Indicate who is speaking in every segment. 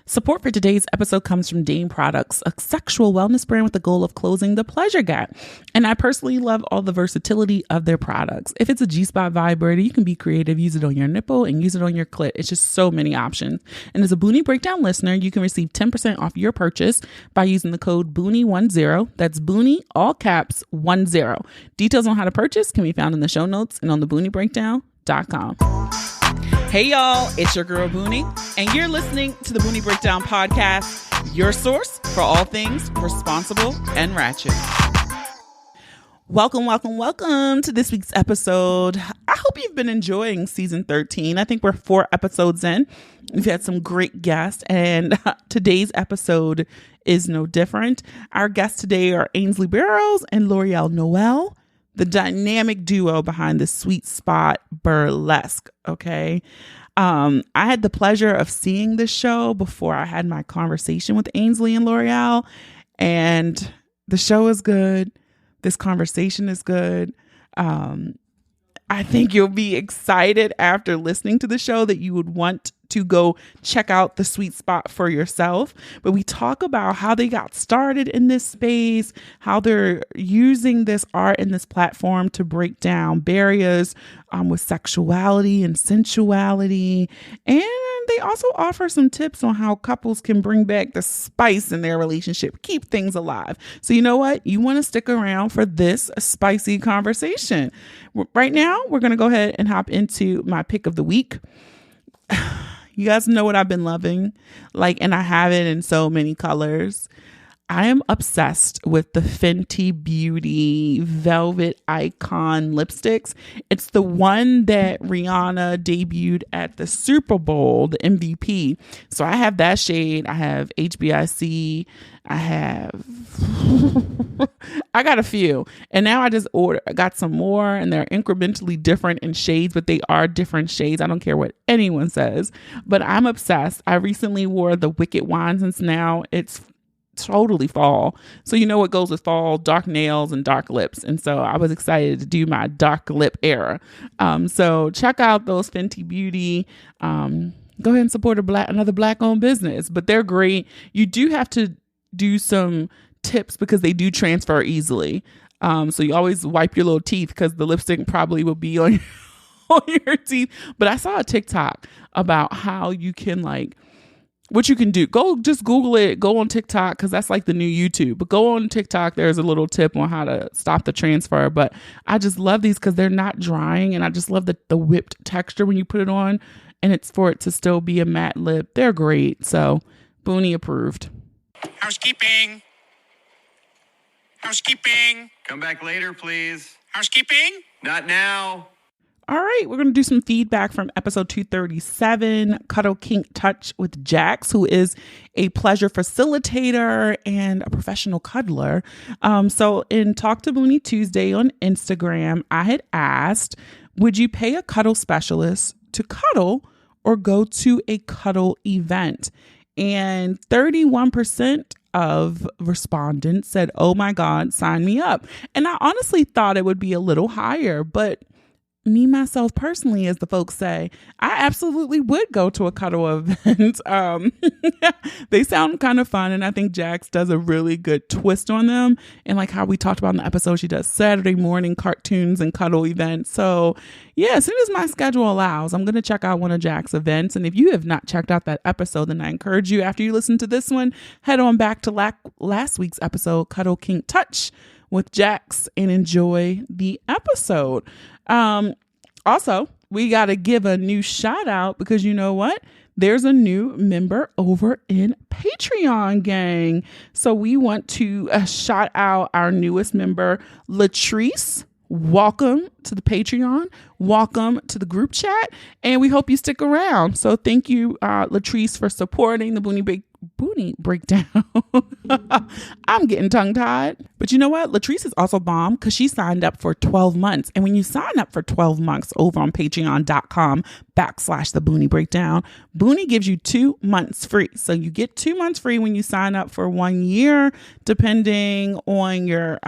Speaker 1: Support for today's episode comes from Dame Products, a sexual wellness brand with the goal of closing the pleasure gap. And I personally love all the versatility of their products. If it's a G-spot vibrator, you can be creative, use it on your nipple and use it on your clit. It's just so many options. And as a Boonie Breakdown listener, you can receive 10% off your purchase by using the code Boonie10. That's Boonie, all caps, 10. Details on how to purchase can be found in the show notes and on theboonieBreakdown.com. Hey y'all, it's your girl Boonie, and you're listening to the Boonie Breakdown podcast, your source for all things responsible and ratchet. Welcome to this week's episode. I hope you've been enjoying season 13. I think we're 4 episodes in. We've had some great guests, and today's episode is no different. Our guests today are Ainsley Burrows and Laurielle Noel, the dynamic duo behind the Sweet Spot Burlesque. Okay. I had the pleasure of seeing this show before I had my conversation with Ainsley and Laurielle, and the show is good. This conversation is good. I think you'll be excited after listening to the show that you would want to go check out the Sweet Spot for yourself. But we talk about how they got started in this space, how they're using this art and this platform to break down barriers with sexuality and sensuality. And they also offer some tips on how couples can bring back the spice in their relationship, keep things alive. So you know what? You want to stick around for this spicy conversation. Right now, we're going to go ahead and hop into my pick of the week. You guys know what I've been loving, and I have it in so many colors. I am obsessed with the Fenty Beauty Velvet Icon lipsticks. It's the one that Rihanna debuted at the Super Bowl, the MVP. So I have that shade. I have HBIC. I got a few. And now I got some more, and they're incrementally different in shades, but they are different shades. I don't care what anyone says, but I'm obsessed. I recently wore the Wicked Wine, since now it's totally fall. So you know what goes with fall? Dark nails and dark lips. And so I was excited to do my dark lip era. So check out those Fenty Beauty. Go ahead and support another Black owned business, but they're great. You do have to do some tips because they do transfer easily. So you always wipe your little teeth because the lipstick probably will be on your teeth. But I saw a TikTok about how you can what you can do. Just Google it. Go on TikTok because that's like the new YouTube. But go on TikTok. There's a little tip on how to stop the transfer. But I just love these because they're not drying. And I just love the whipped texture when you put it on. And it's for it to still be a matte lip. They're great. So Boonie approved.
Speaker 2: Housekeeping.
Speaker 3: Come back later, please.
Speaker 2: Housekeeping.
Speaker 3: Not now.
Speaker 1: All right, we're going to do some feedback from episode 237, Cuddle Kink Touch with Jax, who is a pleasure facilitator and a professional cuddler. So in Talk to Boonie Tuesday on Instagram, I had asked, would you pay a cuddle specialist to cuddle or go to a cuddle event? And 31% of respondents said, oh my God, sign me up. And I honestly thought it would be a little higher, but me, myself, personally, as the folks say, I absolutely would go to a cuddle event. They sound kind of fun, and I think Jax does a really good twist on them. And like how we talked about in the episode, she does Saturday morning cartoons and cuddle events. So yeah, as soon as my schedule allows, I'm going to check out one of Jax's events. And if you have not checked out that episode, then I encourage you, after you listen to this one, head on back to last week's episode, Cuddle Kink Touch with Jax, and enjoy the episode. Also, we got to give a new shout out because you know what? There's a new member over in Patreon, gang. So we want to shout out our newest member, Latrice. Welcome to the Patreon. Welcome to the group chat. And we hope you stick around. So thank you, Latrice, for supporting the Boonie Breakdown. I'm getting tongue-tied. But you know what? Latrice is also bomb because she signed up for 12 months. And when you sign up for 12 months over on patreon.com/the Boonie Breakdown, Boonie gives you 2 months free. So you get 2 months free when you sign up for 1 year, depending on your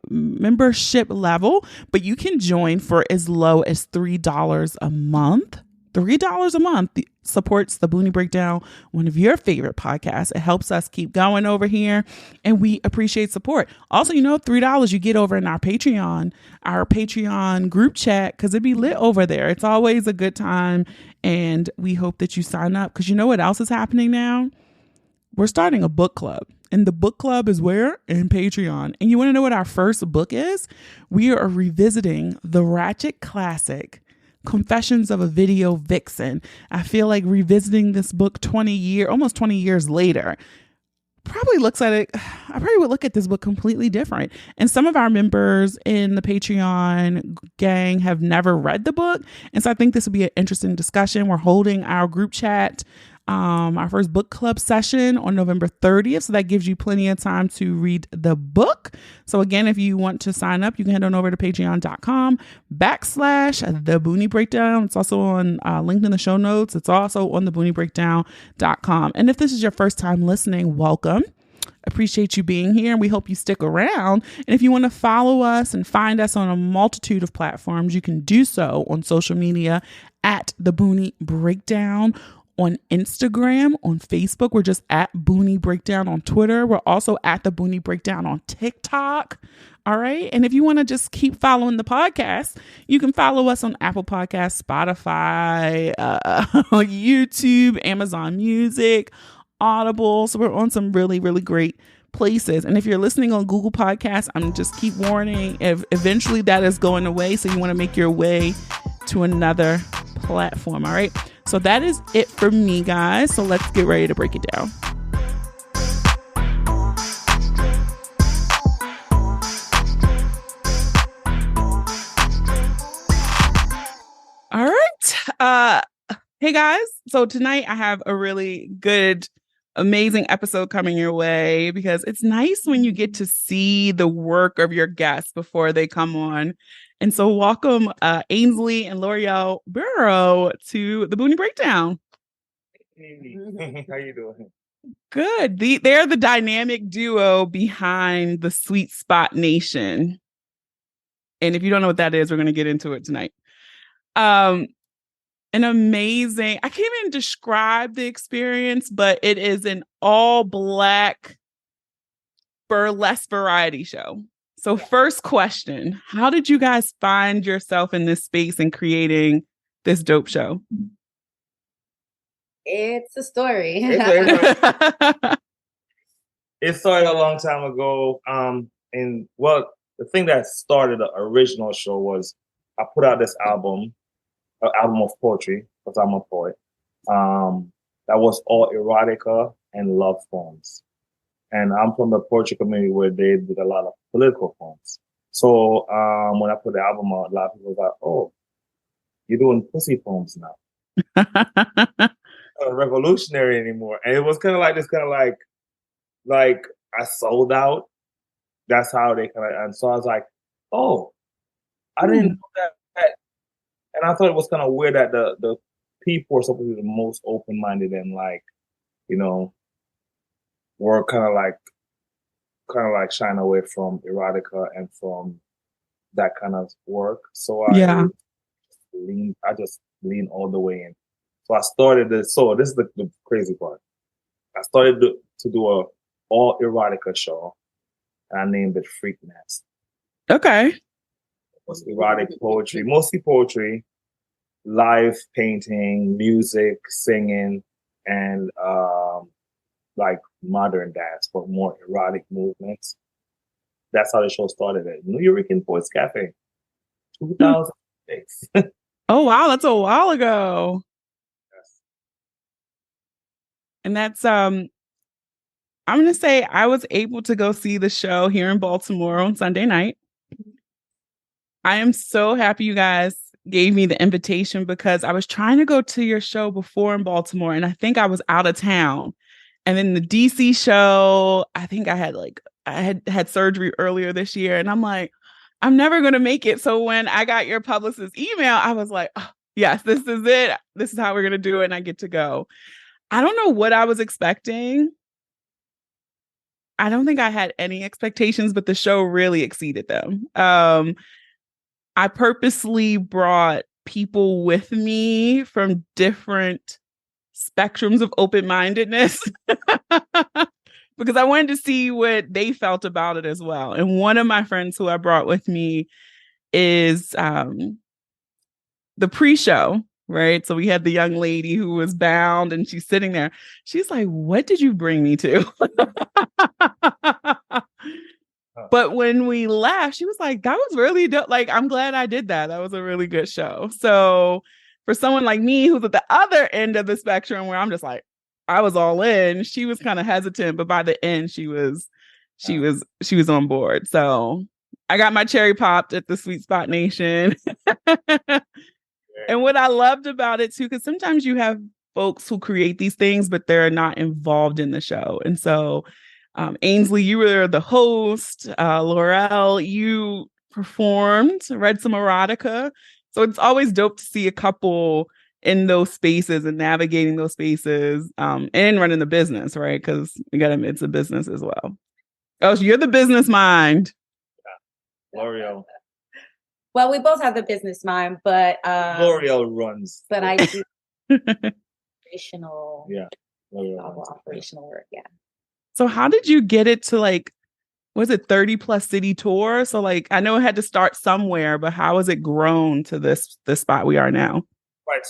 Speaker 1: membership level. But you can join for as low as $3 a month. $3 a month. supports the Boonie Breakdown, one of your favorite podcasts. It helps us keep going over here, and we appreciate support. Also, $3 you get over in our Patreon group chat, because it'd be lit over there. It's always a good time, and we hope that you sign up, because you know what else is happening now? We're starting a book club, and the book club is where? In Patreon. And you want to know what our first book is? We are revisiting the Ratchet classic, Confessions of a Video Vixen. I feel like revisiting this book almost 20 years later, I probably would look at this book completely different. And some of our members in the Patreon gang have never read the book. And so I think this would be an interesting discussion. We're holding our group chat, our first book club session on November 30th. So that gives you plenty of time to read the book. So again, if you want to sign up, you can head on over to patreon.com/the Boonie Breakdown. It's also on linked in the show notes. It's also on the BoonieBreakdown.com. And if this is your first time listening, welcome. Appreciate you being here, and we hope you stick around. And if you want to follow us and find us on a multitude of platforms, you can do so on social media at the Boonie Breakdown. On Instagram, on Facebook, we're just at Boonie Breakdown. On Twitter, we're also at the Boonie Breakdown on TikTok. All right. And if you want to just keep following the podcast, you can follow us on Apple Podcasts, Spotify, YouTube, Amazon Music, Audible. So we're on some really, really great places. And if you're listening on Google Podcasts, I'm just keep warning, if eventually that is going away. So you want to make your way to another platform. All right. So that is it for me, guys. So let's get ready to break it down. All right. Hey guys. So tonight I have a really good, amazing episode coming your way, because it's nice when you get to see the work of your guests before they come on. And so welcome Ainsley and Laurielle Burrows to the Boonie Breakdown.
Speaker 4: Hey, how you doing?
Speaker 1: Good. They're the dynamic duo behind the Sweet Spot Nation. And if you don't know what that is, we're going to get into it tonight. An amazing, I can't even describe the experience, but it is an all-Black burlesque variety show. So first question, how did you guys find yourself in this space and creating this dope show?
Speaker 5: It's a story.
Speaker 4: It started a long time ago. And well, the thing that started the original show was I put out this album, an album of poetry, because I'm a poet. That was all erotica and love poems. And I'm from the poetry community where they did a lot of political poems. So when I put the album out, a lot of people was like, "Oh, you're doing pussy poems now." Revolutionary anymore. And it was kind of like this, like I sold out. That's how they and so I was like, "Oh, I didn't know that." And I thought it was kind of weird that the people are supposed to be the most open-minded and were kind of like shying away from erotica and from that kind of work. So I just leaned all the way in. So I started this. So this is the crazy part. I started to do a all erotica show, and I named it Freak Nest.
Speaker 1: Okay.
Speaker 4: It was erotic poetry, mostly poetry, live painting, music, singing, and like modern dance, but more erotic movements. That's how the show started at New York Poets Cafe, 2006.
Speaker 1: Oh wow, that's a while ago.
Speaker 4: Yes.
Speaker 1: And that's I'm gonna say I was able to go see the show here in Baltimore on Sunday night. I am so happy you guys gave me the invitation, because I was trying to go to your show before in Baltimore, and I think I was out of town. And then the DC show, I think I had surgery earlier this year, and I'm like, I'm never going to make it. So when I got your publicist email, I was like, oh, yes, this is it. This is how we're going to do it. And I get to go. I don't know what I was expecting. I don't think I had any expectations, but the show really exceeded them. I purposely brought people with me from different spectrums of open-mindedness because I wanted to see what they felt about it as well. And one of my friends who I brought with me is the pre-show, right? So we had the young lady who was bound and she's sitting there. She's like, what did you bring me to? But when we left, she was like, that was really dope. Like, I'm glad I did that. That was a really good show. So for someone like me, who's at the other end of the spectrum where I'm just like, I was all in, she was kind of hesitant, but by the end she was on board. So I got my cherry popped at the Sweet Spot Nation. And what I loved about it too, because sometimes you have folks who create these things, but they're not involved in the show. And so Ainsley, you were the host. Laurielle, you performed, read some erotica. So it's always dope to see a couple in those spaces and navigating those spaces and running the business, right? Because you got to admit, it's a business as well. Oh, so you're the business mind.
Speaker 4: Yeah. Laurielle.
Speaker 5: Well, we both have the business mind, but
Speaker 4: Laurielle runs.
Speaker 5: But I do operational, operational work. Yeah.
Speaker 1: So how did you get it to like, was it 30 plus city tour? So like, I know it had to start somewhere, but how has it grown to this spot we are now?
Speaker 4: Right.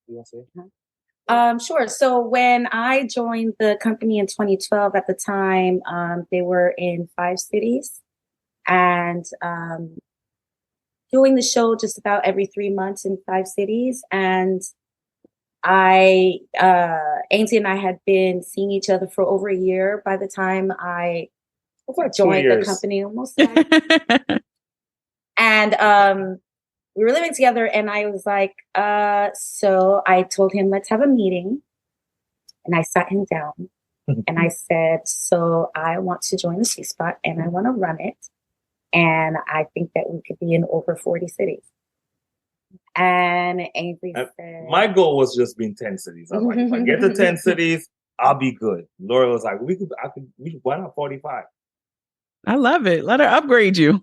Speaker 4: You want to say?
Speaker 5: Sure. So when I joined the company in 2012, at the time, they were in 5 cities and doing the show just about every 3 months in 5 cities. And Ainsley and I had been seeing each other for over a year by the time I joined the company, almost. And we were living together, and I was like, so I told him, let's have a meeting. And I sat him down and I said, so I want to join the Sweet Spot and I want to run it. And I think that we could be in over 40 cities. And Ainsley said,
Speaker 4: my goal was just being 10 cities. I'm like, if I get to 10 cities, I'll be good. Laura was like, why not 45?
Speaker 1: I love it. Let her upgrade you.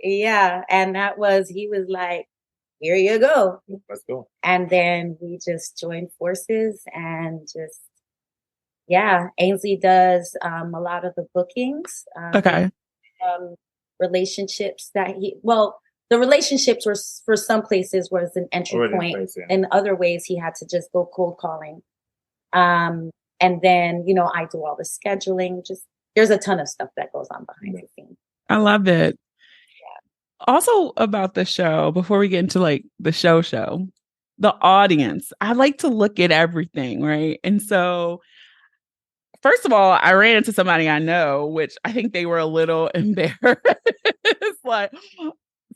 Speaker 5: Yeah. And he was like, here you go.
Speaker 4: Let's go.
Speaker 5: And then we just joined forces and Ainsley does a lot of the bookings.
Speaker 1: Okay.
Speaker 5: Relationships the relationships were for some places was an entry point. In other ways, he had to just go cold calling. And then, I do all the scheduling. Just there's a ton of stuff that goes on behind the scenes.
Speaker 1: I love it. Yeah. Also about the show, before we get into like the show, the audience, I like to look at everything, right? And so first of all, I ran into somebody I know, which I think they were a little embarrassed.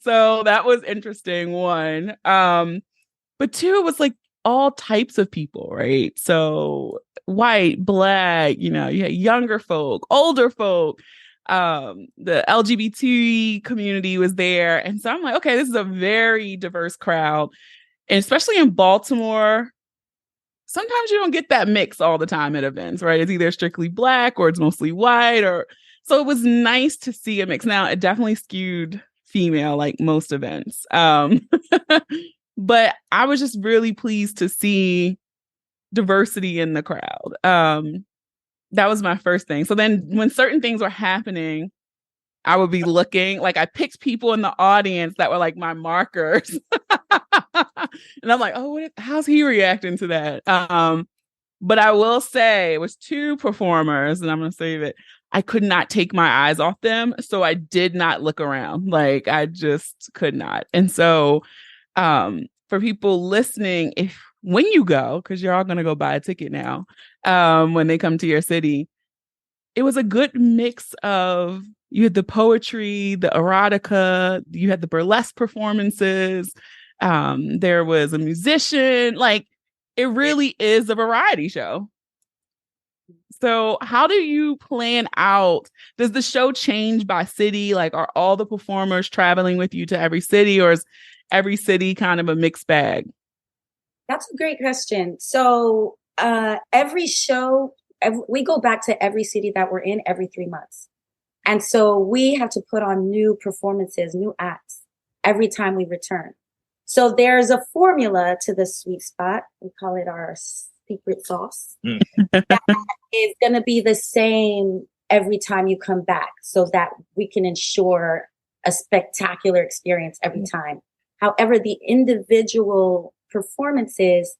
Speaker 1: So that was interesting, one. But two, it was like all types of people, right? So white, black, you had younger folk, older folk. The LGBT community was there. And so I'm like, okay, this is a very diverse crowd. And especially in Baltimore, sometimes you don't get that mix all the time at events, right? It's either strictly black or it's mostly white, so it was nice to see a mix. Now, it definitely skewed female, like most events. But I was just really pleased to see diversity in the crowd. That was my first thing. So then when certain things were happening, I would be looking, like I picked people in the audience that were like my markers. And I'm like, oh, how's he reacting to that? But I will say it was 2 performers, and I'm going to save it. I could not take my eyes off them. So I did not look around. Like I just could not. And so for people listening, when you go, because you're all going to go buy a ticket now, when they come to your city, it was a good mix of, you had the poetry, the erotica, you had the burlesque performances. There was a musician. Like, it really is a variety show. So how do you plan out? Does the show change by city? Like, are all the performers traveling with you to every city, or is every city kind of a mixed bag?
Speaker 5: That's a great question. So every show, we go back to every city that we're in every 3 months. And so we have to put on new performances, new acts every time we return. So there's a formula to the sweet spot. We call it our secret sauce. That is going to be the same every time you come back so that we can ensure a spectacular experience every time. However, the individual performances,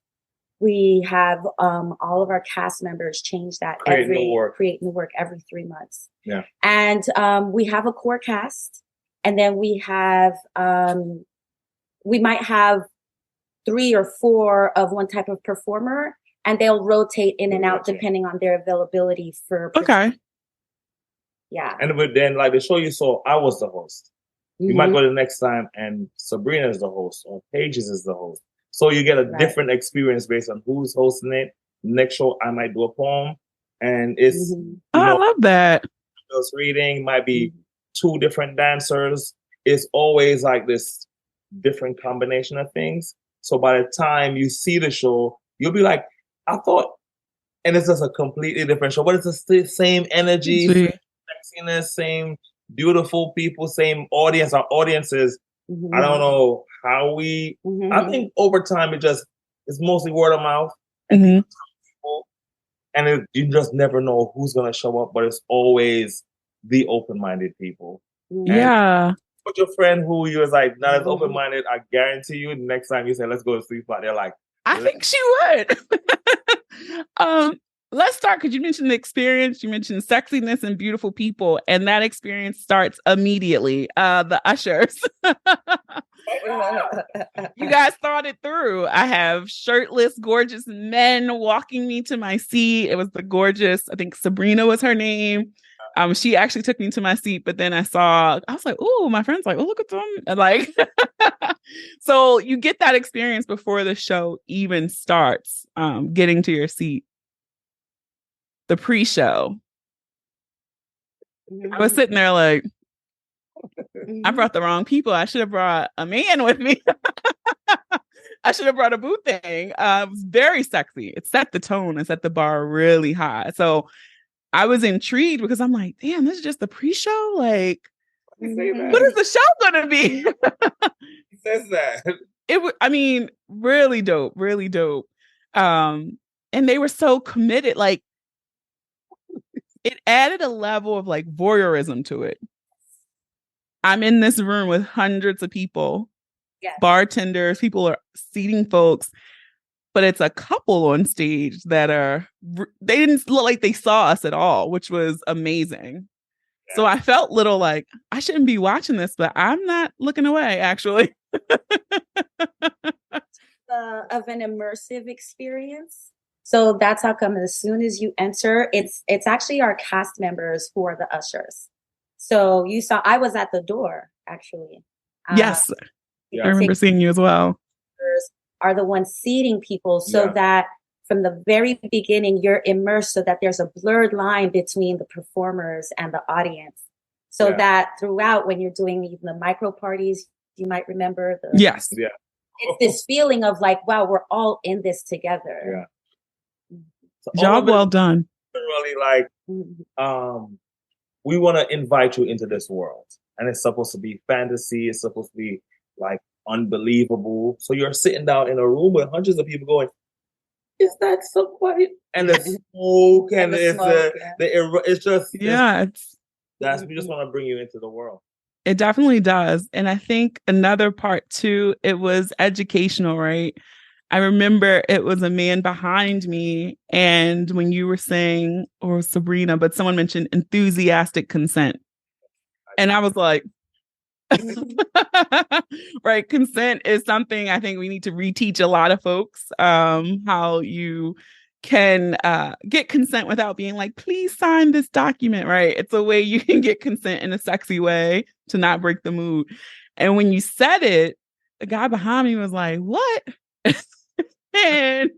Speaker 5: we have all of our cast members change that create new work every 3 months.
Speaker 4: Yeah.
Speaker 5: And we have a core cast, and then we have we might have 3 or 4 of one type of performer, and they'll rotate in and out depending on their availability for.
Speaker 1: Okay.
Speaker 5: Yeah.
Speaker 4: And then, like the show you saw, I was the host. You might go the next time and Sabrina is the host or Pages is the host. So you get a different experience based on who's hosting it. Next show, I might do a poem, and it's
Speaker 1: I love that.
Speaker 4: Just reading might be 2 different dancers. It's always like this different combination of things. So by the time you see the show, you'll be like, I thought, and it's just a completely different show, but it's the same energy, same sexiness, same beautiful people, same audience. Our audiences, I don't know how we, I think over time it's mostly word of mouth. And you just never know who's going to show up, but it's always the open-minded people.
Speaker 1: Yeah.
Speaker 4: But your friend who you was like not as open-minded, I guarantee you, the next time you say, let's go to Sweet Spot, they're like,
Speaker 1: I think she would. Let's start, because you mentioned the experience, you mentioned sexiness and beautiful people, and that experience starts immediately. The ushers. You guys thought it through. I have shirtless, gorgeous men walking me to my seat. It was the gorgeous, I think Sabrina was her name. She actually took me to my seat, but then I was like, "Ooh," my friend's like, "Oh, look at them!" And like, so you get that experience before the show even starts. Getting to your seat, the pre-show. I was sitting there like, I brought the wrong people. I should have brought a man with me. I should have brought a boo thing. It was very sexy. It set the tone. It set the bar really high. So I was intrigued because I'm like, damn, this is just the pre-show? Like, what is the show going to be?
Speaker 4: He says that.
Speaker 1: I mean, really dope, really dope. And they were so committed. Like, it added a level of like voyeurism to it. I'm in this room with hundreds of people, bartenders, people are seating folks. But it's a couple on stage that they didn't look like they saw us at all, which was amazing. Yeah. So I felt little like, I shouldn't be watching this, but I'm not looking away, actually.
Speaker 5: Of an immersive experience. So that's how come as soon as you enter, it's actually our cast members who are the ushers. So you saw, I was at the door, actually.
Speaker 1: Yes. I remember seeing you as well.
Speaker 5: Are the ones seating people so that from the very beginning you're immersed, so that there's a blurred line between the performers and the audience, so that throughout, when you're doing even the micro parties, you might remember it's this feeling of like, wow, we're all in this together.
Speaker 4: So
Speaker 1: job well done.
Speaker 4: Really like we want to invite you into this world, and it's supposed to be fantasy, it's supposed to be like unbelievable. So you're sitting down in a room with hundreds of people going, is that so quiet? And the smoke and it's just we just want to bring you into the world.
Speaker 1: It definitely does. And I think another part too, it was educational, right? I remember it was a man behind me, and when you were saying, or Sabrina, but someone mentioned enthusiastic consent, and I was like, right. Consent is something I think we need to reteach a lot of folks, how you can get consent without being like, please sign this document, right? It's a way you can get consent in a sexy way to not break the mood. And when you said it, the guy behind me was like, what? And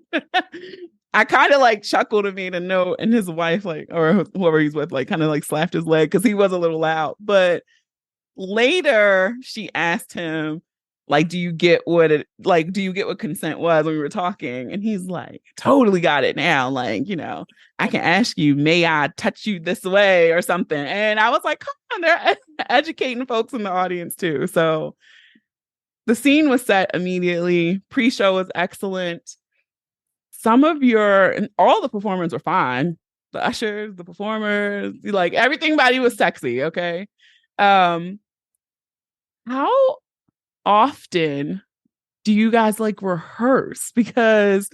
Speaker 1: I kind of like chuckled and made a note, and his wife, like, or whoever he's with, like kind of like slapped his leg because he was a little loud. But later, she asked him, like, do you get what consent was when we were talking? And he's like, totally got it now. Like, I can ask you, may I touch you this way or something? And I was like, come on, they're educating folks in the audience too. So the scene was set immediately. Pre-show was excellent. Some of and all the performers were fine. The ushers, the performers, like everybody was sexy. Okay. How often do you guys like rehearse? Because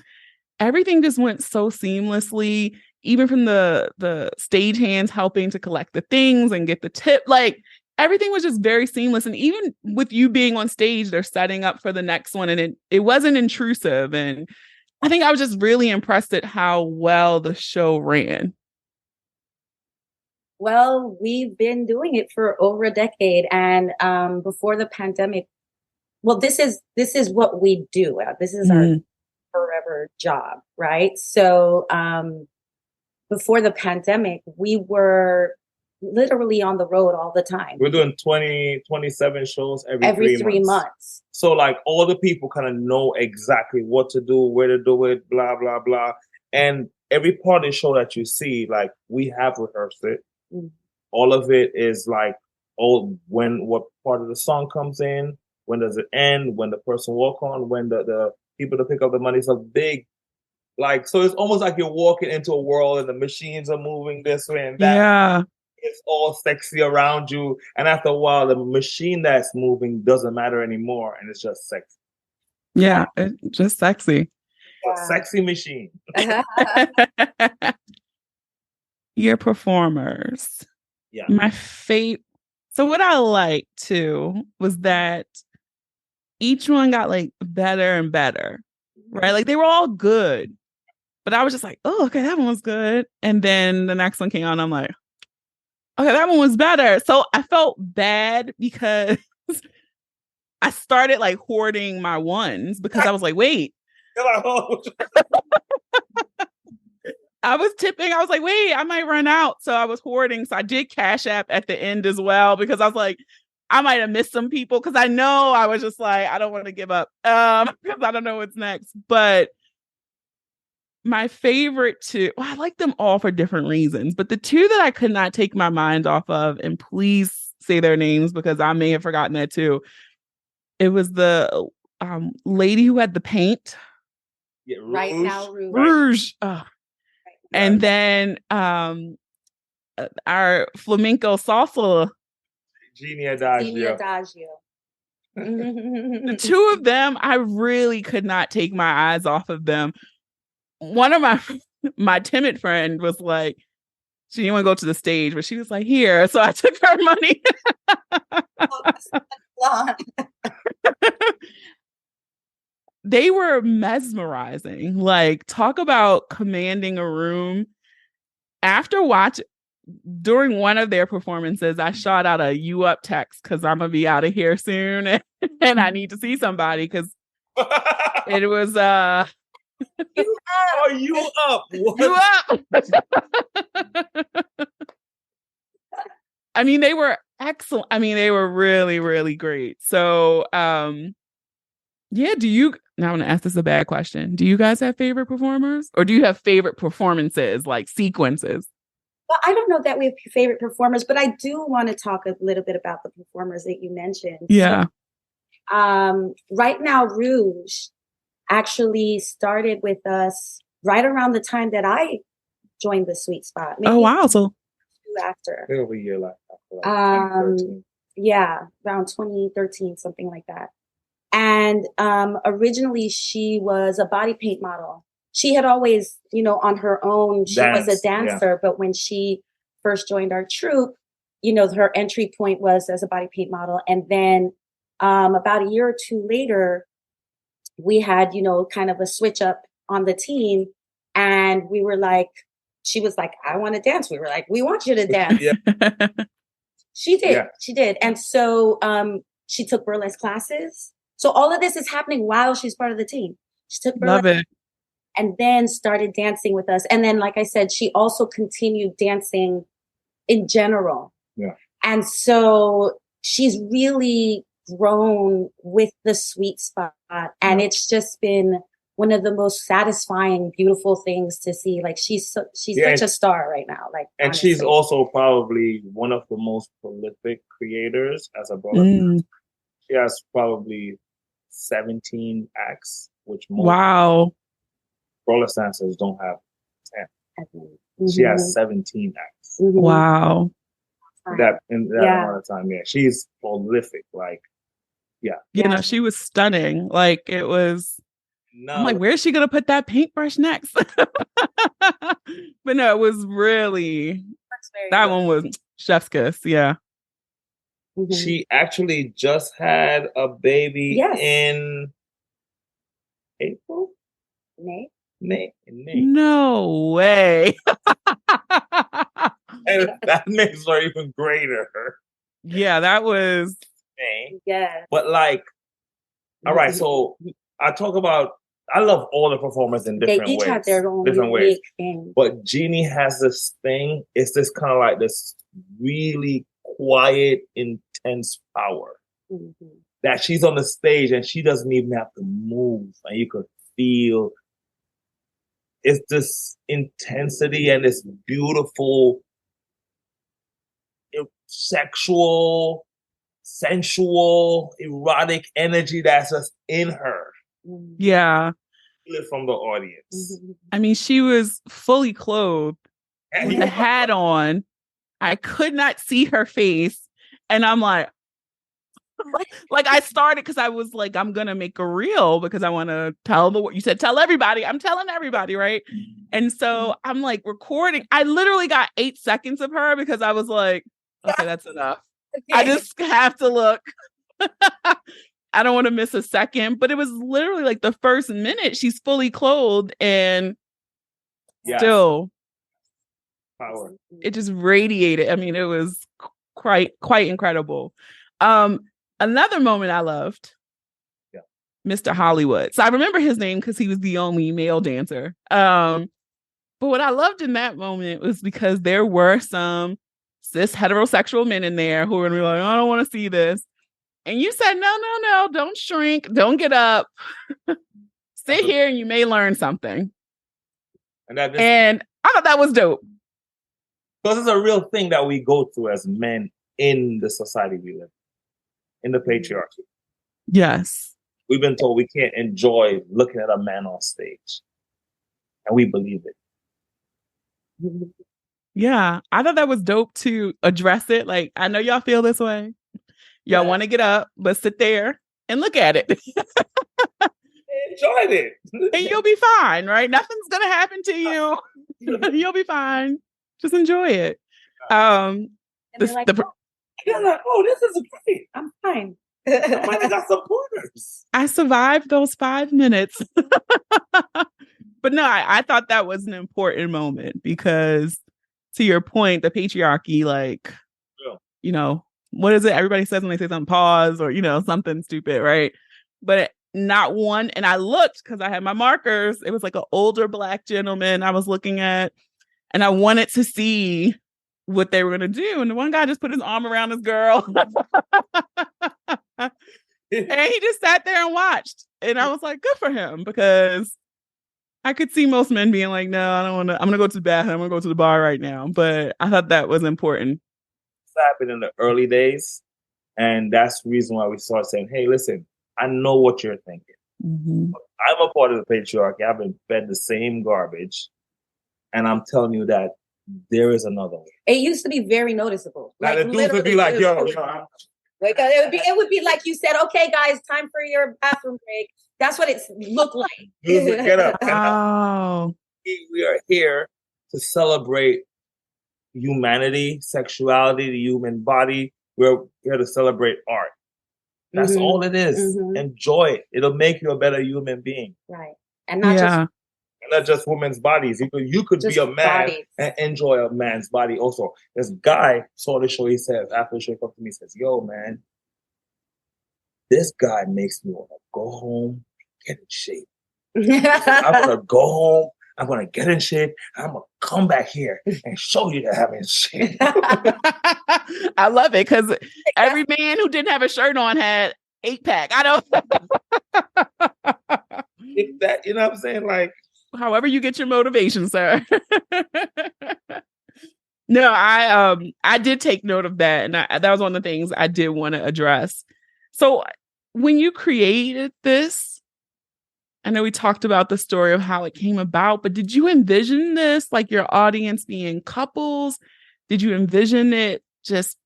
Speaker 1: everything just went so seamlessly, even from the stagehands helping to collect the things and get the tip. Like everything was just very seamless. And even with you being on stage, they're setting up for the next one, and it wasn't intrusive. And I think I was just really impressed at how well the show ran.
Speaker 5: Well, we've been doing it for over a decade, and before the pandemic, well, this is what we do. This is our forever job, right? So before the pandemic, we were literally on the road all the time.
Speaker 4: We're doing 27 shows
Speaker 5: every 3 months.
Speaker 4: So like all the people kind of know exactly what to do, where to do it, blah, blah, blah. And every part of the show that you see, like we have rehearsed it. Mm-hmm. All of it is like, what part of the song comes in, when does it end, when the person walk on, when the people to pick up the money. It's a big, like, so it's almost like you're walking into a world and the machines are moving this way and that.
Speaker 1: Yeah.
Speaker 4: It's all sexy around you. And after a while, the machine that's moving doesn't matter anymore. And it's just sexy.
Speaker 1: Yeah, it's just sexy.
Speaker 4: A sexy machine.
Speaker 1: Your performers.
Speaker 4: Yeah.
Speaker 1: My favorite. So what I liked too was that each one got like better and better, right? Like they were all good, but I was just like, oh, okay, that one was good. And then the next one came on, I'm like, okay, that one was better. So I felt bad because I started like hoarding my ones because I was like, wait. I was tipping. I was like, wait, I might run out. So I was hoarding. So I did Cash App at the end as well, because I was like, I might have missed some people, because I know I was just like, I don't want to give up because I don't know what's next. But my favorite two, well, I like them all for different reasons, but the two that I could not take my mind off of, and please say their names because I may have forgotten that too. It was the lady who had the paint.
Speaker 4: Yeah, Rouge.
Speaker 5: Right now,
Speaker 1: Rouge. Oh. And then our flamenco salsa.
Speaker 4: Jeannie Adagio.
Speaker 1: The two of them, I really could not take my eyes off of them. One of my timid friend was like, she didn't want to go to the stage, but she was like, here. So I took her money. They were mesmerizing. Like, talk about commanding a room. During one of their performances, I shot out a "you up" text because I'm gonna be out of here soon, and I need to see somebody because it was
Speaker 4: you up? What?
Speaker 1: You up? I mean, they were excellent. I mean, they were really, really great. So, yeah. Now I'm gonna ask this a bad question. Do you guys have favorite performers, or do you have favorite performances, like sequences?
Speaker 5: Well, I don't know that we have favorite performers, but I do want to talk a little bit about the performers that you mentioned.
Speaker 1: Yeah.
Speaker 5: So, right now, Rouge actually started with us right around the time that I joined the Sweet Spot.
Speaker 1: Maybe wow! So
Speaker 5: after
Speaker 4: over a year like
Speaker 5: 2013. Yeah, around 2013, something like that. And originally she was a body paint model. She had always, on her own, she was a dancer, but when she first joined our troupe, her entry point was as a body paint model. And then about a year or two later, we had, kind of a switch up on the team, and we were like, she was like, I want to dance. We were like, we want you to dance. She did. Yeah. She did. And so she took burlesque classes. So all of this is happening while she's part of the team. She took burlesque.
Speaker 1: Love it.
Speaker 5: And then started dancing with us. And then, like I said, she also continued dancing in general.
Speaker 4: Yeah.
Speaker 5: And so she's really grown with the Sweet Spot. And it's just been one of the most satisfying, beautiful things to see. Like she's such a star right now. Like,
Speaker 4: and honestly. She's also probably one of the most prolific creators as a burlesque. She has probably 17 acts, which most
Speaker 1: Wow.
Speaker 4: burlesque dancers don't have 10.
Speaker 5: Mm-hmm.
Speaker 4: She has 17 acts.
Speaker 5: Mm-hmm.
Speaker 1: Wow.
Speaker 4: That amount of time, yeah. She's prolific. Like, yeah.
Speaker 1: You know, she was stunning. Like it was.
Speaker 4: No,
Speaker 1: I'm like, where's she gonna put that paintbrush next? But no, it was really that one was chef's kiss. Yeah.
Speaker 5: Mm-hmm.
Speaker 4: she actually just had a baby in April?
Speaker 5: May?
Speaker 4: May.
Speaker 1: No way.
Speaker 4: And that makes her even greater.
Speaker 1: Yeah, that was.
Speaker 4: May.
Speaker 5: Yeah.
Speaker 4: But like, all right, so I love all the performers in different
Speaker 5: They each
Speaker 4: ways.
Speaker 5: have their own
Speaker 4: different ways.
Speaker 5: thing.
Speaker 4: But Jeannie has this thing. It's this kind of like this really quiet, intense power
Speaker 5: Mm-hmm.
Speaker 4: that she's on the stage and she doesn't even have to move. And you could feel it's this intensity and this beautiful, sexual, sensual, erotic energy that's just in her.
Speaker 1: Yeah.
Speaker 4: Feel it from the audience.
Speaker 5: Mm-hmm.
Speaker 1: I mean, she was fully clothed with a hat on. I could not see her face. And I'm like I started because I was like, I'm going to make a reel because I want to you said, tell everybody. I'm telling everybody, right? And so I'm like recording. I literally got 8 seconds of her because I was like, okay, that's enough. Okay. I just have to look. I don't want to miss a second. But it was literally like the first minute she's fully clothed and still
Speaker 4: power.
Speaker 1: It just radiated. I mean, it was quite incredible. Another moment I loved, Mr. Hollywood. So I remember his name because he was the only male dancer. But what I loved in that moment was because there were some cis heterosexual men in there who were gonna be like, I don't want to see this. And you said, no, don't shrink, don't get up. Sit here and you may learn something. And I thought that was dope.
Speaker 4: Because it's a real thing that we go through as men in the society we live in the patriarchy.
Speaker 1: Yes.
Speaker 4: We've been told we can't enjoy looking at a man on stage. And we believe it.
Speaker 1: Yeah. I thought that was dope to address it. Like, I know y'all feel this way. Y'all want to get up, but sit there and look at it.
Speaker 4: Enjoyed it.
Speaker 1: And you'll be fine, right? Nothing's going to happen to you. You'll be fine. Just enjoy it.
Speaker 4: You're like, oh, this is great.
Speaker 5: I'm fine.
Speaker 4: I might have got supporters.
Speaker 1: I survived those 5 minutes. But no, I thought that was an important moment because to your point, the patriarchy, like, you know, what is it? Everybody says when they say something, pause or, you know, something stupid, right? But not one. And I looked because I had my markers. It was like an older Black gentleman I was looking at. And I wanted to see what they were going to do. And the one guy just put his arm around this girl. And he just sat there and watched. And I was like, good for him. Because I could see most men being like, no, I don't want to. I'm going to go to the bathroom. I'm going to go to the bar right now. But I thought that was important.
Speaker 4: It happened in the early days. And that's the reason why we started saying, hey, listen, I know what you're thinking.
Speaker 1: Mm-hmm.
Speaker 4: I'm a part of the patriarchy. I've been fed the same garbage. And I'm telling you that there is another way.
Speaker 5: It used to be very noticeable.
Speaker 4: Like the dudes would be like, yo.
Speaker 5: Like, it would be like you said, okay, guys, time for your bathroom break. That's what it looked like.
Speaker 4: Get up.
Speaker 1: Oh.
Speaker 4: We are here to celebrate humanity, sexuality, the human body. We're here to celebrate art. That's all it is. Mm-hmm. Enjoy it. It'll make you a better human being.
Speaker 5: Right. And not
Speaker 4: just women's bodies. You could be a man and enjoy a man's body also. This guy saw the show, he says, after the show, he comes to me and says, yo, man, this guy makes me want to go home and get in shape. I'm going to go home, I'm going to get in shape, I'm going to come back here and show you that I'm in shape.
Speaker 1: I love it because every man who didn't have a shirt on had 8-pack. I don't.
Speaker 4: That, you know what I'm saying? Like,
Speaker 1: however you get your motivation, sir. No, I did take note of that. And that was one of the things I did want to address. So when you created this, I know we talked about the story of how it came about, but did you envision this, like your audience being couples? Did you envision it just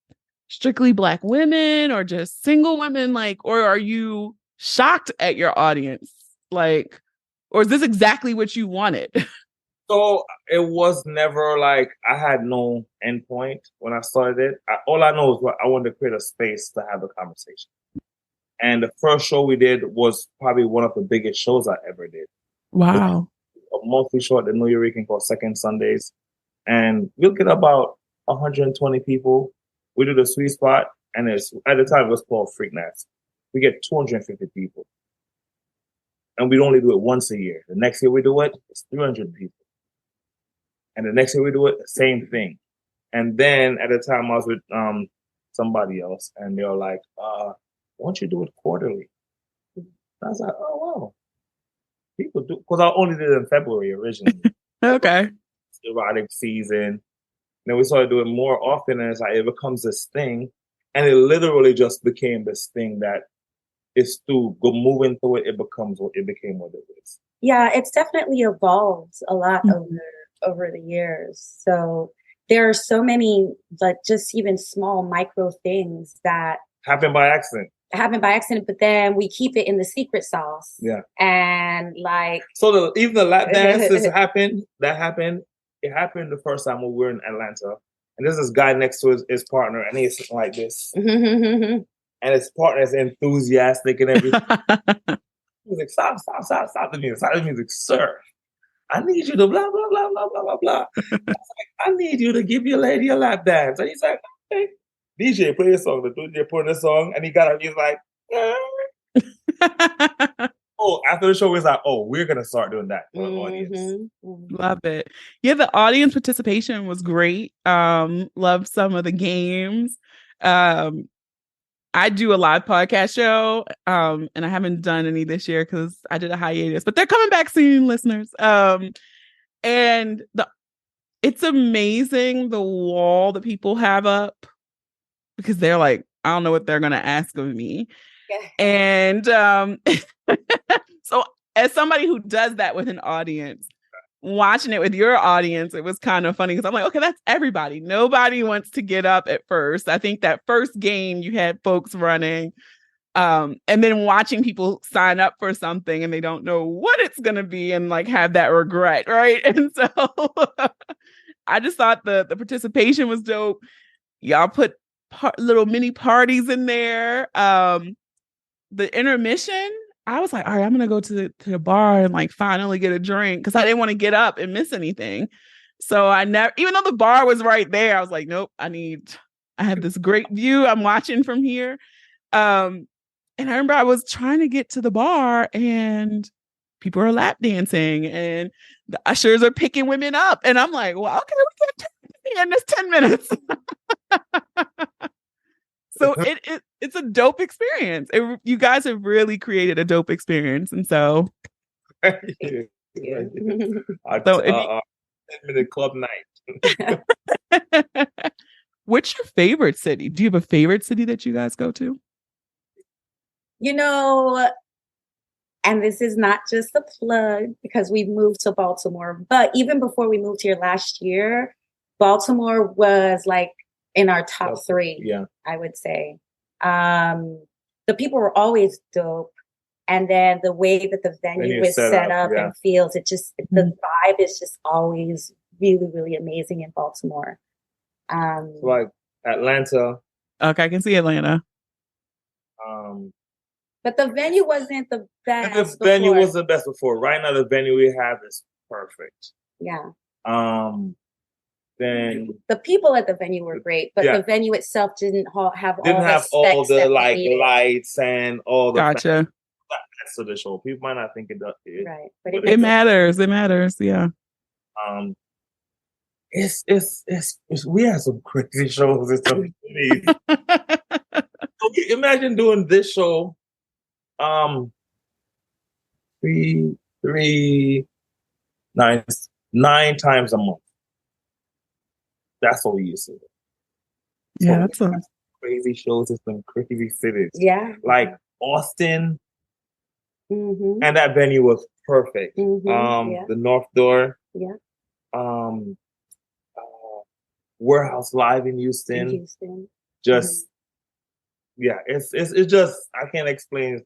Speaker 1: strictly Black women or just single women? Like, or are you shocked at your audience? Like, or is this exactly what you wanted?
Speaker 4: So it was never like I had no endpoint when I started it. All I know is what I wanted to create a space to have a conversation. And the first show we did was probably one of the biggest shows I ever did.
Speaker 1: Wow.
Speaker 4: A monthly show at the New York called Second Sundays. And we'll get about 120 people. We do the Sweet Spot, and at the time it was called Freak Nights. We get 250 people. And we'd only do it once a year. The next year we do it, it's 300 people. And the next year we do it, the same thing. And then at the time I was with somebody else, and they were like, why don't you do it quarterly? And I was like, oh, wow. People do, because I only did it in February originally.
Speaker 1: Okay.
Speaker 4: Erotic season. And then we started doing more often, and it's like it becomes this thing. And it literally just became this thing that is through moving through it, it became what it is.
Speaker 5: Yeah, it's definitely evolved a lot over the years. So there are so many, like, just even small micro things that
Speaker 4: happen by accident,
Speaker 5: but then we keep it in the secret sauce.
Speaker 4: Yeah.
Speaker 5: And like,
Speaker 4: so even the lap dances happened. It happened the first time when we were in Atlanta, and there's this guy next to his partner, and he's sitting like this, and his partner is enthusiastic and everything. He's like, stop the music, sir. I need you to blah, blah, blah, blah, blah, blah, blah. I was like, I need you to give your lady a lap dance. And he's like, okay. DJ, play a song. The DJ put a song, and he's like, oh, after the show, he's like, oh, we're going to start doing that for the audience.
Speaker 1: Love it. Yeah, the audience participation was great. Loved some of the games. I do a live podcast show, and I haven't done any this year because I did a hiatus, but they're coming back soon, listeners. And it's amazing the wall that people have up because they're like, I don't know what they're going to ask of me. Yeah. And so as somebody who does that with an audience, watching it with your audience, it was kind of funny because I'm like, okay, that's everybody. Nobody wants to get up at first. I think that first game you had folks running, and then watching people sign up for something and they don't know what it's going to be and like have that regret, right? And so I just thought the participation was dope. Y'all put little mini parties in there. The intermission, I was like, all right, I'm gonna go to the bar and like finally get a drink because I didn't want to get up and miss anything. So I never, even though the bar was right there, I was like, nope, I have this great view. I'm watching from here. And I remember I was trying to get to the bar and people are lap dancing and the ushers are picking women up. And I'm like, well, okay, we got in this 10 minutes. So it's a dope experience. You guys have really created a dope experience. And so,
Speaker 4: so 10-minute club night.
Speaker 1: What's your favorite city? Do you have a favorite city that you guys go to?
Speaker 5: You know, and this is not just a plug because we've moved to Baltimore, but even before we moved here last year, Baltimore was like in our top 3,
Speaker 4: yeah, I
Speaker 5: would say. The people were always dope. And then the way that the venue is set up and feels, the vibe is just always really, really amazing in Baltimore.
Speaker 4: Like Atlanta.
Speaker 1: Okay, I can see Atlanta.
Speaker 5: But the venue wasn't the best.
Speaker 4: The venue wasn't the best before. Right now, the venue we have is perfect.
Speaker 5: Yeah.
Speaker 4: Then
Speaker 5: the people at the venue were great, but the venue itself didn't have
Speaker 4: all the like lights and all the
Speaker 1: gotcha.
Speaker 4: That's of the show. People might not think it does,
Speaker 5: right?
Speaker 1: But it matters. It matters. Yeah.
Speaker 4: It's we have some crazy shows in some cities. Okay, imagine doing this show, 9 times a month. That's what we used to do.
Speaker 1: Yeah, that's
Speaker 4: crazy shows in some crazy cities.
Speaker 5: Yeah.
Speaker 4: Like Austin,
Speaker 5: Mm-hmm.
Speaker 4: and that venue was perfect.
Speaker 5: Yeah.
Speaker 4: The North Door,
Speaker 5: Yeah.
Speaker 4: Warehouse Live in
Speaker 5: In
Speaker 4: Houston.
Speaker 5: Houston.
Speaker 4: Just yeah, it's just I can't explain.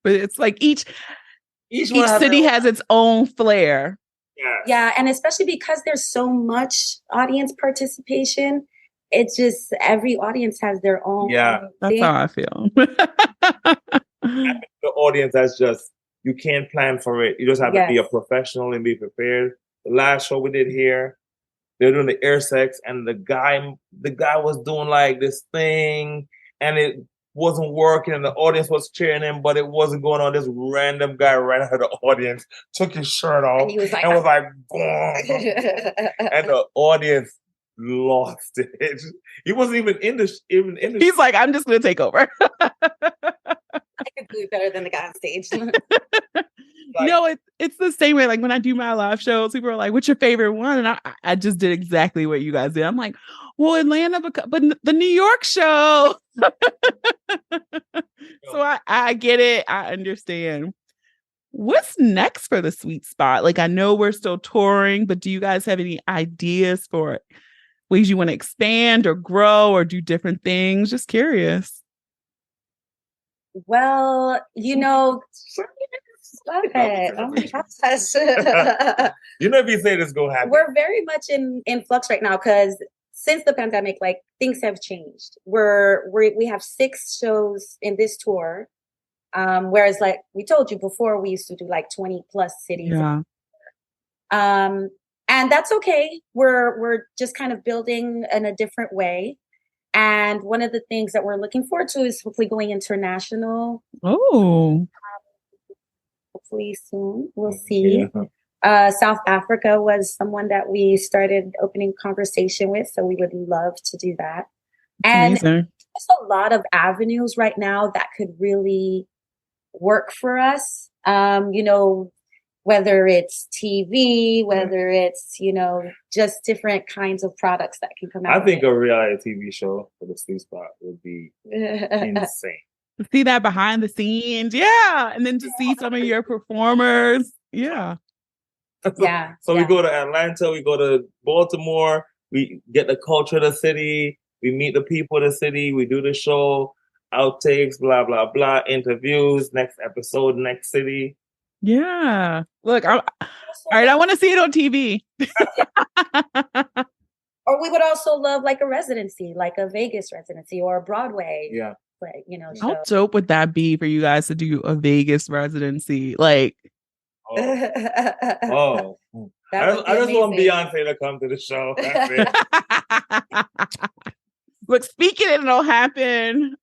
Speaker 1: But it's like each
Speaker 4: one has
Speaker 1: city
Speaker 4: their-
Speaker 1: has its own flair.
Speaker 5: Yeah, and especially because there's so much audience participation, it's just every audience has their own.
Speaker 4: Yeah.
Speaker 1: That's
Speaker 5: thing.
Speaker 1: how I feel.
Speaker 4: The audience, that's just, you can't plan for it. You just have to be a
Speaker 5: Yes.
Speaker 4: professional and be prepared. The last show we did here, they're doing the air sex, and the guy was doing like this thing, and it wasn't working, and the audience was cheering him, but it wasn't going on. This random guy ran out of the audience, took his shirt off,
Speaker 5: And he was like,
Speaker 4: "Boom," and the audience lost it. He wasn't even in the.
Speaker 1: He's like, I'm just gonna take over.
Speaker 5: I could do it better than the guy on stage.
Speaker 1: No, it's the same way. Like when I do my live shows, people are like, "What's your favorite one?" And I just did exactly what you guys did. I'm like, "Well, Atlanta, but the New York show." So I get it. I understand. What's next for the Sweet Spot? Like I know we're still touring, but do you guys have any ideas for ways you want to expand or grow or do different things? Just curious.
Speaker 5: Well, go ahead. Oh my gosh.
Speaker 4: You know, if you say this gonna happen,
Speaker 5: We're very much in flux right now because since the pandemic, like things have changed. We have 6 shows in this tour. Whereas like we told you before, we used to do like 20 plus cities.
Speaker 1: Yeah.
Speaker 5: And that's okay. We're just kind of building in a different way. And one of the things that we're looking forward to is hopefully going international.
Speaker 1: Oh.
Speaker 5: Hopefully soon. We'll see.
Speaker 4: Yeah.
Speaker 5: South Africa was someone that we started opening conversation with. So we would love to do that. And
Speaker 1: Amazing.
Speaker 5: there's a lot of avenues right now that could really work for us. Whether it's TV, whether it's, just different kinds of products that can come out.
Speaker 4: I think a reality TV show for the Sweet Spot would be insane.
Speaker 1: To see that behind the scenes. Yeah. And then to see some of your performers. Yeah.
Speaker 5: Yeah.
Speaker 4: So we go to Atlanta, we go to Baltimore, we get the culture of the city, we meet the people of the city, we do the show, outtakes, blah, blah, blah, interviews, next episode, next city.
Speaker 1: Yeah. Look, all right, I want to see it on TV.
Speaker 5: Or we would also love like a residency, like a Vegas residency or a Broadway.
Speaker 4: Yeah.
Speaker 5: Like,
Speaker 1: How dope would that be for you guys to do a Vegas residency? Like,
Speaker 4: I just want Beyonce to come to the show. That's it.
Speaker 1: Look, speaking it'll happen.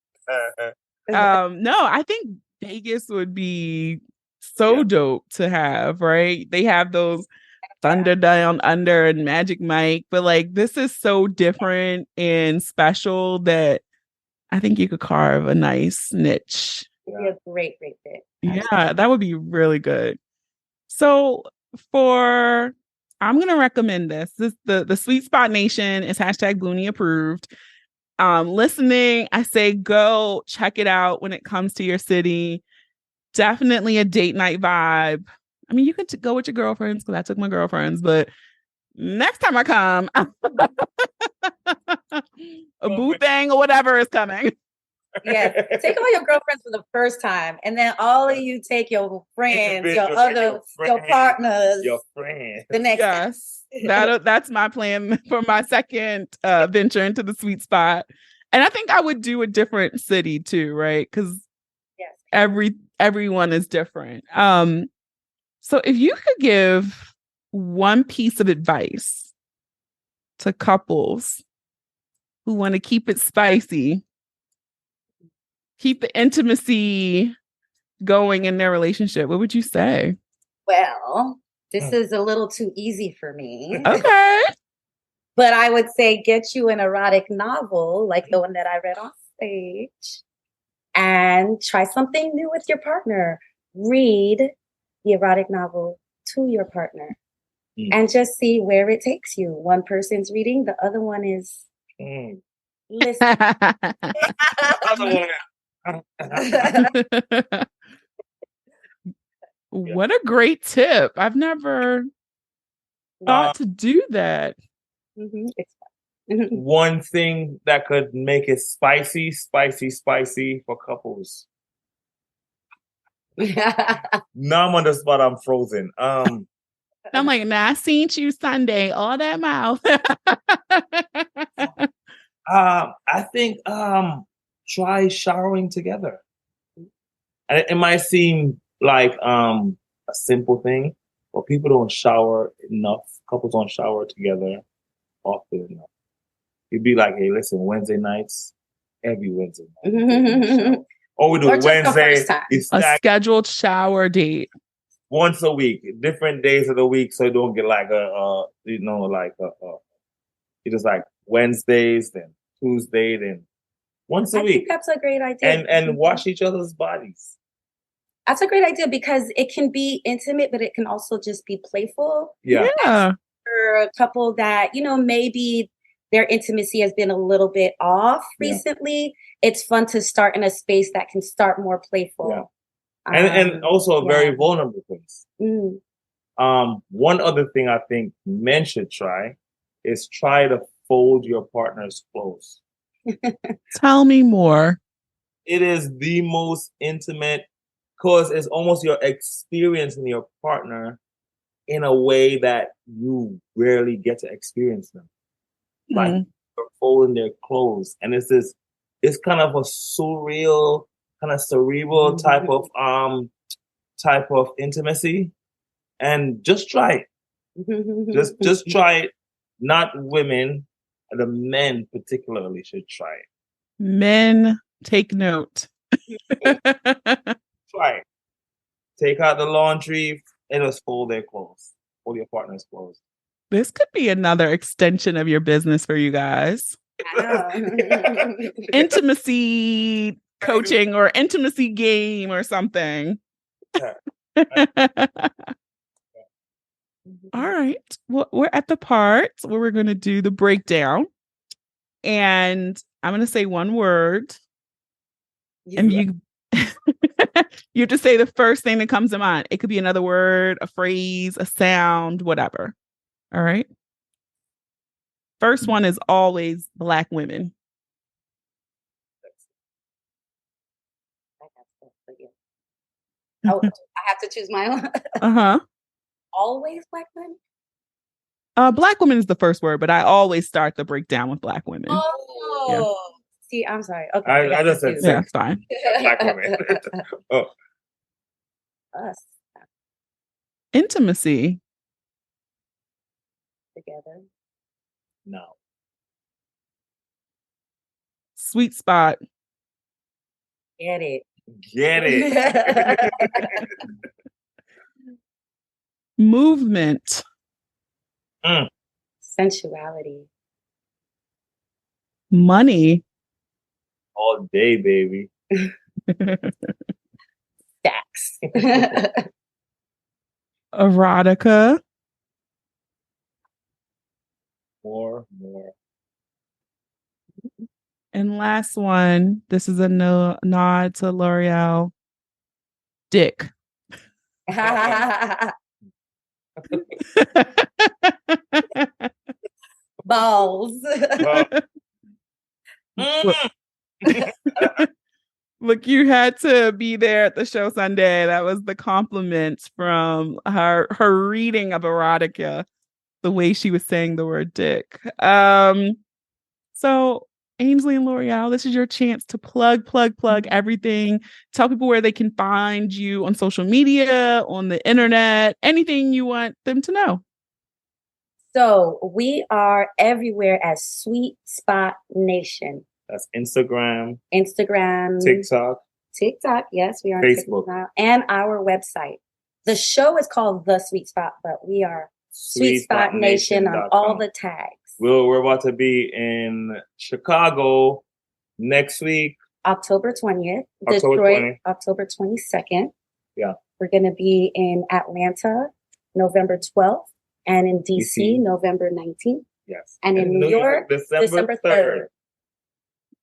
Speaker 1: No, I think Vegas would be so dope to have, right? They have those Thunder Down Under and Magic Mike, but like this is so different and special that I think you could carve a nice niche.
Speaker 5: It'd be a great fit.
Speaker 1: Yeah, that would be really good. So I'm going to recommend this. The Sweet Spot Nation is #Boonie approved. Listening, I say go check it out when it comes to your city. Definitely a date night vibe. I mean, you could go with your girlfriends because I took my girlfriends, but next time I come, a boo thing or whatever is coming.
Speaker 5: Yeah, take all your girlfriends for the first time, and then all of you take your friends, your partners,
Speaker 4: your friends.
Speaker 5: the next time.
Speaker 1: That's my plan for my second venture into the Sweet Spot. And I think I would do a different city too, right? Because everyone is different. So if you could give one piece of advice to couples who want to keep it spicy, keep the intimacy going in their relationship, what would you say?
Speaker 5: Well, this is a little too easy for me.
Speaker 1: Okay.
Speaker 5: But I would say get you an erotic novel like the one that I read on stage and try something new with your partner. Read the erotic novel to your partner and just see where it takes you. One person's reading, the other one is listening.
Speaker 1: What a great tip. I've never thought to do that.
Speaker 5: It's
Speaker 4: One thing that could make it spicy for couples. Now I'm on the spot. I'm frozen.
Speaker 1: I'm like, nah, I seen you Sunday, all that mouth.
Speaker 4: I think try showering together. And it might seem like a simple thing, but people don't shower enough. Couples don't shower together often enough. You'd be like, hey, listen, Wednesday nights, every Wednesday night. Or we do Wednesday.
Speaker 1: A scheduled shower date.
Speaker 4: Once a week, different days of the week, so you don't get like you just like Wednesdays, then Tuesday, then once a
Speaker 5: I
Speaker 4: week.
Speaker 5: think that's a great idea.
Speaker 4: And wash each other's bodies.
Speaker 5: That's a great idea because it can be intimate, but it can also just be playful.
Speaker 1: Yeah.
Speaker 5: For a couple that, maybe their intimacy has been a little bit off recently, it's fun to start in a space that can start more playful.
Speaker 4: Yeah. And also a very vulnerable place. One other thing I think men should try is try to fold your partner's clothes.
Speaker 1: Tell me more.
Speaker 4: It is the most intimate because it's almost your experiencing your partner in a way that you rarely get to experience them. Like you're folding their clothes. And it's kind of a surreal, kind of cerebral type of intimacy. And just try it. just try it. Not women, the men particularly should try it.
Speaker 1: Men, take note.
Speaker 4: Try it. Take out the laundry and just fold their clothes. Fold your partner's clothes.
Speaker 1: This could be another extension of your business for you guys. Intimacy coaching or intimacy game or something. All right. Well, we're at the part where we're going to do the breakdown. And I'm going to say one word. And you you have to say the first thing that comes to mind. It could be another word, a phrase, a sound, whatever. All right. First one is always Black women.
Speaker 5: Oh, I have to choose my own. Always Black women?
Speaker 1: Black women is the first word, but I always start the breakdown with Black women.
Speaker 5: Oh, yeah. See, I'm sorry. Okay,
Speaker 4: I just said
Speaker 1: yeah, it's fine.
Speaker 4: Black women.
Speaker 5: Us
Speaker 1: intimacy
Speaker 5: together.
Speaker 4: No.
Speaker 1: Sweet spot.
Speaker 5: Get it.
Speaker 1: Movement.
Speaker 5: Sensuality.
Speaker 1: Money.
Speaker 4: All day, baby.
Speaker 5: Stacks.
Speaker 1: Erotica.
Speaker 4: More.
Speaker 1: And last one, this is a nod to Laurielle. Dick.
Speaker 5: Balls.
Speaker 1: Look, you had to be there at the show Sunday. That was the compliments from her reading of erotica, the way she was saying the word dick. So Ainsley and Laurielle, this is your chance to plug everything. Tell people where they can find you on social media, on the internet, anything you want them to know.
Speaker 5: So we are everywhere as Sweet Spot Nation.
Speaker 4: That's Instagram,
Speaker 5: TikTok. Yes, we are
Speaker 4: Facebook
Speaker 5: on TikTok, and our website. The show is called The Sweet Spot, but we are Sweet Spot Nation on all the tags.
Speaker 4: We're about to be in Chicago next week,
Speaker 5: October 20th. Detroit, October 22nd.
Speaker 4: Yeah.
Speaker 5: We're going to be in Atlanta, November 12th, and in DC, November 19th.
Speaker 4: Yes.
Speaker 5: And in New York, December 3rd.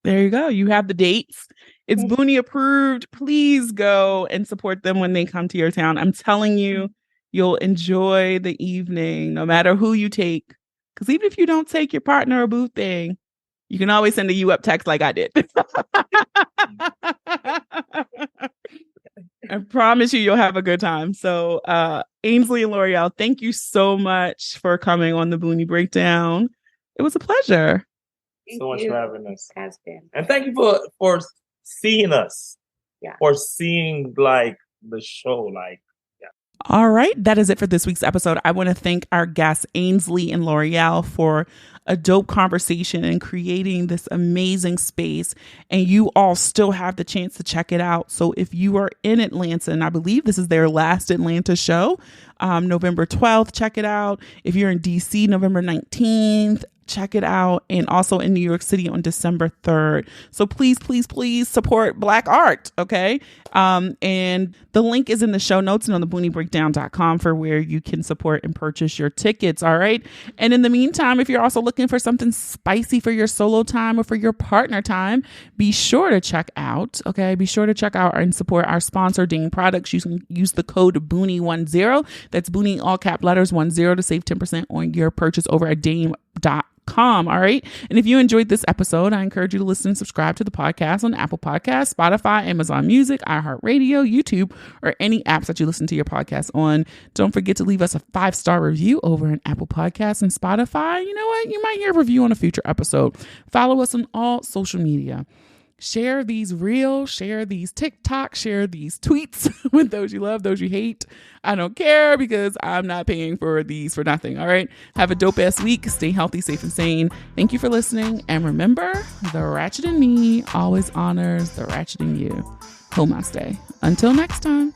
Speaker 1: There you go. You have the dates. It's Boonie approved. Please go and support them when they come to your town. I'm telling you, you'll enjoy the evening, no matter who you take. Because even if you don't take your partner or boo thing, you can always send a you up text like I did. I promise you, you'll have a good time. So, Ainsley and Laurielle, thank you so much for coming on the Boonie Breakdown. It was a pleasure.
Speaker 4: Thank so much for having us.
Speaker 5: It has been.
Speaker 4: And thank you for seeing us.
Speaker 5: Yeah.
Speaker 4: For seeing like the show. Like, yeah.
Speaker 1: All right. That is it for this week's episode. I want to thank our guests, Ainsley and Laurielle, for a dope conversation and creating this amazing space. And you all still have the chance to check it out. So if you are in Atlanta, and I believe this is their last Atlanta show, November 12th, check it out. If you're in DC, November 19th, check it out. And also in New York City on December 3rd. So please, please, please support Black art. Okay. And the link is in the show notes and on the booniebreakdown.com for where you can support and purchase your tickets. All right. And in the meantime, if you're also looking for something spicy for your solo time or for your partner time, be sure to check out. Okay. Be sure to check out and support our sponsor, Dane Products. You can use the code Boonie10. That's Boonie, all cap letters 10 to save 10% on your purchase over at Dane.com. All right. And if you enjoyed this episode, I encourage you to listen and subscribe to the podcast on Apple Podcasts, Spotify, Amazon Music, iHeartRadio, YouTube, or any apps that you listen to your podcast on. Don't forget to leave us a 5-star review over in Apple Podcasts and Spotify. You know what? You might hear a review on a future episode. Follow us on all social media. Share these reels, share these TikTok, share these tweets with those you love, those you hate. I don't care because I'm not paying for these for nothing. All right. Have a dope ass week. Stay healthy, safe, and sane. Thank you for listening. And remember, the ratchet in me always honors the ratchet in you. Namaste. Until next time.